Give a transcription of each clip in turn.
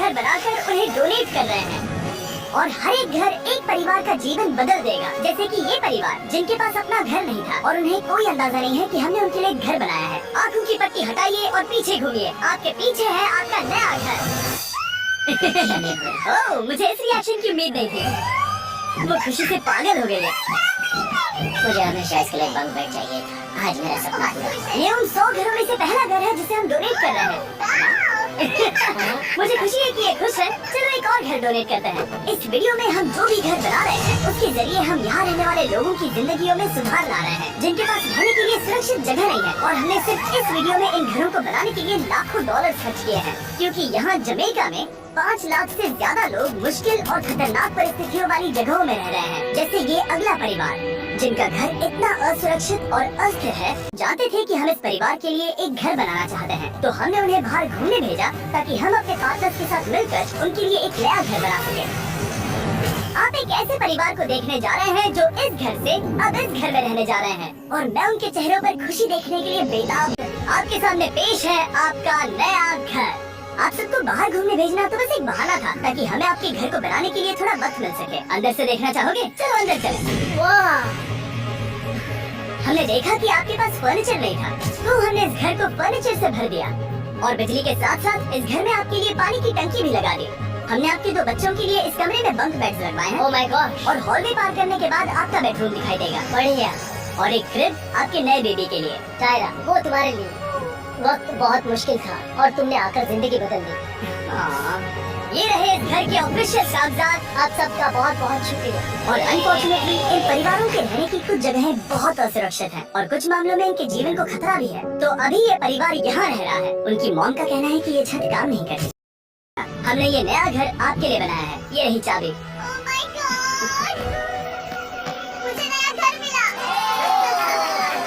घर बनाकर उन्हें डोनेट कर रहे हैं और हर एक घर एक परिवार का जीवन बदल देगा। जैसे कि ये परिवार जिनके पास अपना घर नहीं था और उन्हें कोई अंदाजा नहीं है कि हमने उनके लिए घर बनाया है। आंखों की पट्टी हटाइए और पीछे घूमिए। आपके पीछे है आपका नया घर। ओह, मुझे इस रिएक्शन की उम्मीद नहीं थी। वो खुशी से पागल हो गई है। मुझे हमेशा इसके लिए बंक बेड चाहिए था। आज मेरा सपना पूरा हुआ। ये उन 100 घरों में से पहला घर है जिसे हम डोनेट कर रहे हैं। मुझे खुशी है कि ये खुश है। चलो एक और घर डोनेट करते हैं। इस वीडियो में हम जो भी घर बना रहे हैं उसके जरिए हम यहाँ रहने वाले लोगों की जिंदगियों में सुधार ला रहे हैं जिनके पास रहने के लिए सुरक्षित जगह नहीं है। और हमने सिर्फ इस वीडियो में इन घरों को बनाने के लिए लाखों डॉलर खर्च किए हैं, क्योंकि यहाँ जमैका में 5 लाख से ज्यादा लोग मुश्किल और खतरनाक परिस्थितियों वाली जगहों में रह रहे हैं। जैसे ये अगला परिवार जिनका घर इतना असुरक्षित और अस्थिर है, जानते थे कि हम इस परिवार के लिए एक घर बनाना चाहते हैं, तो हमने उन्हें बाहर घूमने भेजा ताकि हम अपने पार्टनर्स के साथ मिलकर उनके लिए एक नया घर बना सके। आप एक ऐसे परिवार को देखने जा रहे हैं जो इस घर से अब इस घर में रहने जा रहे हैं और मैं उनके चेहरों पर खुशी देखने के लिए बेताब हूं। आपके सामने पेश है आपका नया घर। आप सबको बाहर घूमने भेजना तो बस एक बहाना था ताकि हमें आपके घर को बनाने के लिए थोड़ा वक्त मिल सके। अंदर से देखना चाहोगे? चलो अंदर चलें। वाह! हमने देखा कि आपके पास फर्नीचर नहीं था, तो हमने इस घर को फर्नीचर से भर दिया और बिजली के साथ साथ इस घर में आपके लिए पानी की टंकी भी लगा दी। हमने आपके 2 बच्चों के लिए इस कमरे में बंक बेड्स लगवाए हैं। Oh my God! और हॉलवे पार करने के बाद आपका बेडरूम दिखाई देगा। बढ़िया। और एक क्रिब आपके नए बेबी के लिए। टायरा, वो तुम्हारे लिए। वक्त बहुत मुश्किल था और तुमने आकर जिंदगी बदल दी। ये रहे इस घर के ऑफिशियल कागजात। आप सबका बहुत बहुत शुक्रिया। और अनफॉर्चुनेटली इन परिवारों के रहने की कुछ जगहें बहुत असुरक्षित हैं और कुछ मामलों में इनके जीवन को खतरा भी है। तो अभी ये परिवार यहाँ रह रहा है। उनकी मॉम का कहना है कि ये छत काम नहीं करती। हमने ये नया घर आपके लिए बनाया है। ये रही चाबी।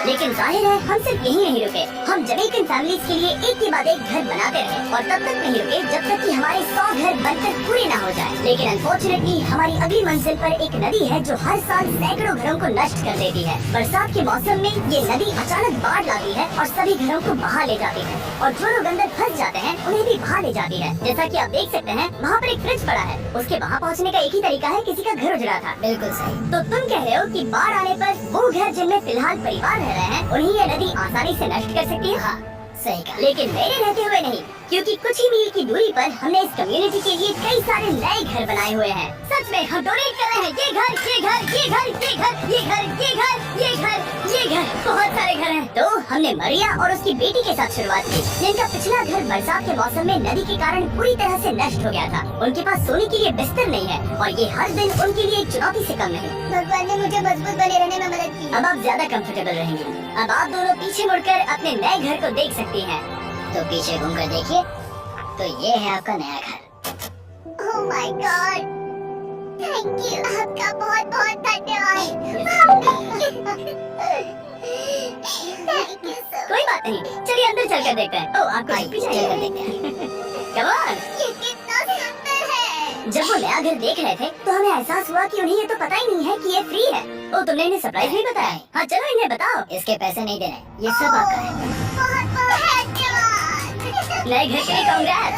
लेकिन जाहिर है हम सिर्फ यही नहीं रुके। हम जमैकन फैमिलीज के लिए एक के बाद एक घर बनाते रहे और तब तक नहीं रुके जब तक कि हमारे 100 घर बनकर पूरे ना हो जाए। लेकिन अनफॉर्चुनेटली हमारी अगली मंजिल पर एक नदी है जो हर साल सैकड़ों घरों को नष्ट कर देती है। बरसात के मौसम में ये नदी अचानक बाढ़ लाती है और सभी घरों को बहा ले जाती है और जो लोग अंदर फंस जाते हैं उन्हें भी बहा ले जाती है। जैसा कि आप देख सकते हैं वहाँ पर एक फ्रिज पड़ा है। उसके वहाँ पहुँचने का एक ही तरीका है, किसी का घर उजड़ा था। बिल्कुल सही। तो तुम कह रहे हो कि बाढ़ आने पर वो घर जिनमें फिलहाल परिवार रह रहे हैं उन्हें ये नदी आसानी से नष्ट कर सकती है? हाँ, सही कहा। लेकिन मेरे रहते हुए नहीं, क्योंकि कुछ ही मील की दूरी पर हमने इस कम्युनिटी के लिए कई सारे नए घर बनाए हुए हैं। सच में हम डोनेट कर रहे हैं। ये घर, ये घर, ये घर, ये घर, ये घर, ये घर, ये घर, ये घर, बहुत सारे घर हैं। तो हमने मरिया और उसकी बेटी के साथ शुरुआत की, जिनका पिछला घर बरसात के मौसम में नदी के कारण पूरी तरह से नष्ट हो गया था। उनके पास सोने के लिए बिस्तर नहीं है और ये हर दिन उनके लिए एक चुनौती से कम नहीं। भगवान ने मुझे मजबूत बने रहने में मदद की। अब आप ज्यादा कंफर्टेबल रहेंगे। अब आप दोनों पीछे मुड़कर अपने नए घर को देख सकती हैं। तो पीछे घूमकर देखिए, तो ये है आपका नया घर। Oh my God, thank you. आपका बहुत बहुत धन्यवाद। कोई बात नहीं, चलिए अंदर चलकर देखते हैं। ओह, आपको पीछे चलकर देखते हैं। Come on. ये कितना सुंदर है। जब वो नया घर देख रहे थे तो हमें एहसास हुआ कि उन्हें ये तो पता ही नहीं है कि ये फ्री है। ओह, तुमने इन्हें सरप्राइज नहीं बताया? हाँ, चलो इन्हें बताओ। इसके पैसे नहीं देने, ये सब आपका है। बहुत बहुत धन्यवाद। नए घर के लिए कांग्रेस।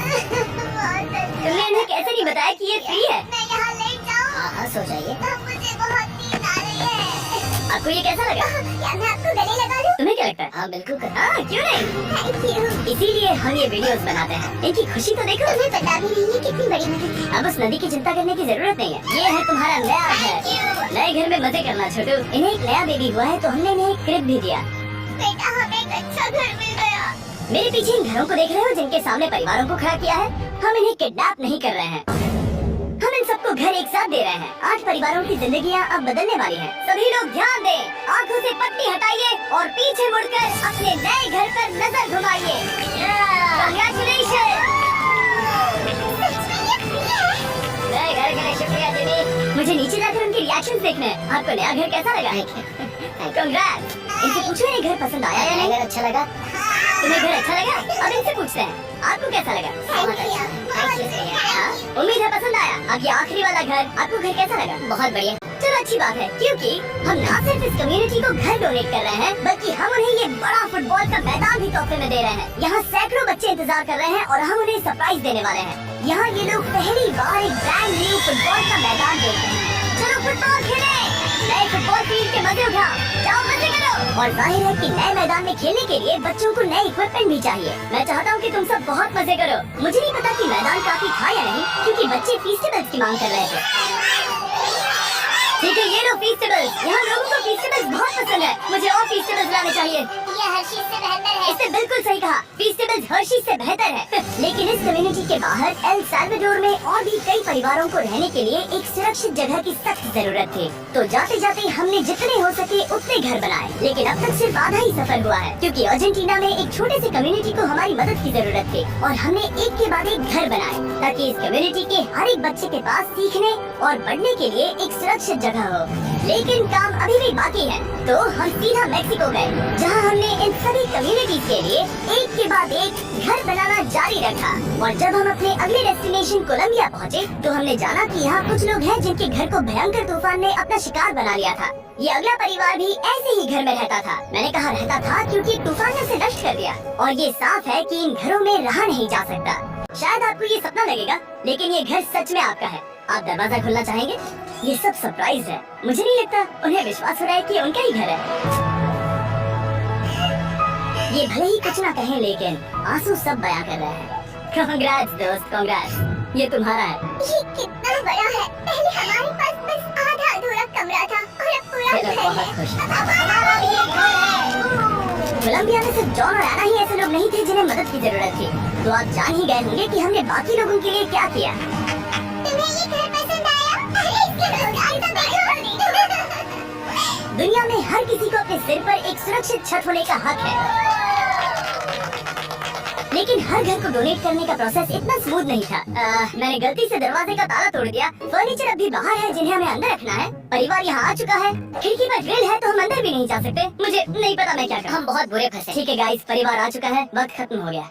तुमने इन्हें कैसे नहीं बताया कि ये फ्री है? मैं यहाँ ले जाऊँ? हाँ, सो जाइए। मुझे बहुत नींद आ रही है। आपको ये कैसा लगा? क्या मैं आपको गले लगा लूं? तुम्हें क्या लगता है? हाँ, बिल्कुल कर। हाँ, क्यों नहीं? Thank you. इसीलिए हम ये वीडियोस बनाते हैं। इनकी खुशी तो देखो। तुम्हें पता भी नहीं है कितनी बड़ी मदद है। अब उस नदी की चिंता करने की जरूरत नहीं है। ये है तुम्हारा नया घर। नए घर में मजे करना छोटू। इन्हें एक नया बेबी हुआ है तो हमने इन्हें एक क्रिब भी दिया। बेटा, हमें एक अच्छा घर मिल गया। मेरे पीछे इन घरों को देख रहे हो जिनके सामने परिवारों को खड़ा किया है? हम इन्हें किडनैप नहीं कर रहे हैं। हम इन सबको घर एक साथ दे रहे हैं। 8 परिवारों की जिंदगियां अब बदलने वाली हैं। सभी लोग ध्यान दें, आंखों से पट्टी हटाइए और पीछे मुड़कर अपने नए घर पर नजर घुमाइए। Congratulations! नए घर के लिए शुक्रिया जिमी। मुझे नीचे जाकर उनके रिएक्शंस देखने हैं। आपको नया घर कैसा लगा? Congrats! इनसे पूछो इन्हें घर पसंद आया या नहीं? अगर अच्छा लगा। तुम्हें घर अच्छा लगा? अब इनसे पूछते हैं, आपको कैसा लगा? उम्मीद है पसंद आया। अब ये आखिरी वाला घर, आपको घर कैसा लगा? बहुत बढ़िया। चलो अच्छी बात है, क्योंकि हम ना सिर्फ इस कम्युनिटी को घर डोनेट कर रहे हैं, बल्कि हम उन्हें ये बड़ा फुटबॉल का मैदान भी तोहफे में दे रहे हैं। यहाँ सैकड़ों बच्चे इंतजार कर रहे हैं और हम उन्हें सरप्राइज देने वाले हैं। यहाँ ये लोग पहली बार एक ब्रांड न्यू फुटबॉल का मैदान देख रहे हैं। चलो फुटबॉल खेलें, नए फुटबॉल फील्ड के मजे उठाओ, जाओ मजे करो। और जाहिर है कि नए मैदान में खेलने के लिए बच्चों को नए इक्विपमेंट भी चाहिए। मैं चाहता हूँ कि तुम सब बहुत मजे करो। मुझे नहीं पता कि मैदान काफी था या नहीं, क्योंकि बच्चे फेस्टिवल्स की मांग कर रहे थे। ठीक है, ये लो फेस्टिवल्स। यहाँ लोगों को फेस्टिवल्स बहुत पसंद है। मुझे और फेस्टिवल्स लाने चाहिए। ये हर्षी से बेहतर है। इसने बिल्कुल सही कहा, फेस्टिवल्स हर्षी से बेहतर है। लेकिन इस कम्युनिटी के बाहर एल साल्वाडोर में और भी कई परिवारों को रहने के लिए एक सुरक्षित जगह की सख्त जरूरत थी। तो जाते जाते हमने जितने हो सके उतने घर बनाए, लेकिन अब तक सिर्फ आधा ही सफल हुआ है, क्योंकि अर्जेंटीना में एक छोटे से कम्युनिटी को हमारी मदद की जरूरत थी और हमने एक के बाद एक घर बनाए ताकि इस कम्युनिटी के हर एक बच्चे के पास सीखने और बढ़ने के लिए एक सुरक्षित जगह हो। लेकिन काम अभी भी बाकी है, तो हम सीधा मैक्सिको गए, जहां हमने इन सभी कम्युनिटीज के लिए एक के बाद एक घर बनाना जारी रखा। और जब हम अपने अगले डेस्टिनेशन कोलंबिया पहुंचे, तो हमने जाना कि यहाँ कुछ लोग हैं जिनके घर को भयंकर तूफान ने अपना शिकार बना लिया था। ये अगला परिवार भी ऐसे ही घर में रहता था। मैंने कहा रहता था क्योंकि तूफान ने उसे नष्ट कर दिया, और ये साफ है कि इन घरों में रहा नहीं जा सकता। शायद आपको ये सपना लगेगा, लेकिन ये घर सच में आपका है। आप दरवाजा खोलना चाहेंगे? ये सब सरप्राइज है। मुझे नहीं लगता उन्हें विश्वास हो रहा है कि उनका ही घर है। ये भले ही कुछ ना कहें, लेकिन आंसू सब बयां कर रहे हैं। कांग्रेट्स दोस्त, कांग्रेट्स। ये तुम्हारा है। ये कितना बड़ा है। पहले हमारे पास बस आधा अधूरा कमरा था और अब पूरा घर है। बहुत खुश है। हमारा भी एक घर है। कोलंबिया में सिर्फ जॉन और एना ही ऐसे लोग नहीं थे जिन्हें मदद की जरूरत थी। तो आप जान ही गए होंगे कि हमने बाकी लोगों के लिए क्या किया। तुम्हें ये घर पसंद आया? इसके रोजगार तो देखो। दुनिया में हर किसी को अपने सिर पर एक सुरक्षित छत होने का हक है, लेकिन हर घर को डोनेट करने का प्रोसेस इतना स्मूथ नहीं था। मैंने गलती से दरवाजे का ताला तोड़ दिया। फर्नीचर अभी बाहर है जिन्हें हमें अंदर रखना है। परिवार यहाँ आ चुका है। खिड़की पर ग्रिल है तो हम अंदर भी नहीं जा सकते। मुझे नहीं पता मैं क्या करूं। हम बहुत बुरे फंसे। ठीक है गाइस, परिवार आ चुका है, वक्त खत्म हो गया।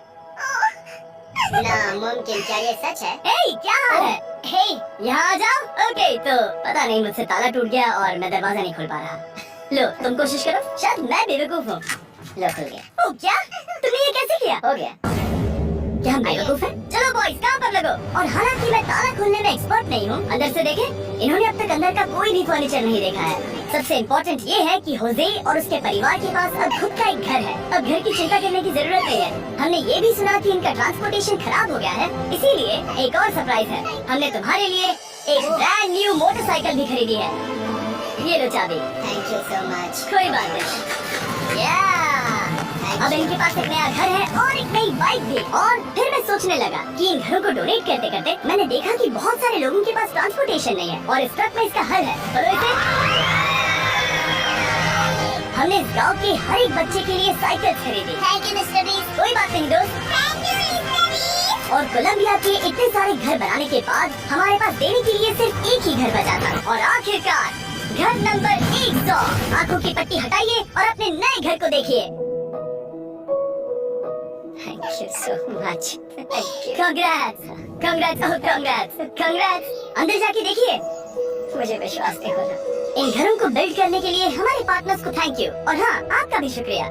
नामुमकिन, क्या ये सच है? हे, क्या हाल है? हे, यहाँ आ जाओ। ओके, तो पता नहीं मुझसे ताला टूट गया और मैं दरवाजा नहीं खोल पा रहा। लो तुम कोशिश करो, शायद मैं बेवकूफ हूँ। लो खुल गया। ओ क्या? तुमने ये कैसे किया? हो गया। क्या हम बेवकूफ हैं? चलो बॉयज, काम पर लगो। और हालांकि मैं ताला खोलने में एक्सपर्ट नहीं हूँ, अंदर से देखें, इन्होंने अब तक अंदर का कोई भी फर्नीचर नहीं देखा है। सबसे इम्पोर्टेंट ये है कि होजे और उसके परिवार के पास अब खुद का एक घर है। अब घर की चिंता करने की जरूरत नहीं है। हमने ये भी सुना कि इनका ट्रांसपोर्टेशन खराब हो गया है, इसीलिए एक और सरप्राइज है। हमने तुम्हारे लिए एक ब्रांड न्यू मोटरसाइकिल भी खरीदी है। ये लो चाबी। Thank you so much. कोई बात नहीं। अब इनके पास एक नया घर है और एक नई बाइक भी। और फिर मैं सोचने लगा कि इन घरों को डोनेट करते करते मैंने देखा कि बहुत सारे लोगों के पास ट्रांसपोर्टेशन नहीं है, और इस ट्रक में इसका हल है। और वैसे हमने इस गांव के हर एक बच्चे के लिए साइकिल खरीदी। Thank you mister beast. कोई बात नहीं दोस्त। Thank you mister beast. और कोलंबिया के इतने सारे घर बनाने के बाद हमारे पास देने के लिए सिर्फ एक ही घर बचा था। और आखिरकार घर नंबर 100। आंखों की पट्टी हटाइए और अपने नए घर को देखिए। Thank you so much. Congrats! Congrats! Oh, congrats! Congrats! अंदर जाके देखिए। मुझे विश्वास नहीं हो रहा। इन घरों को बिल्ड करने के लिए हमारे पार्टनर्स को थैंक यू, और हाँ, आपका भी शुक्रिया।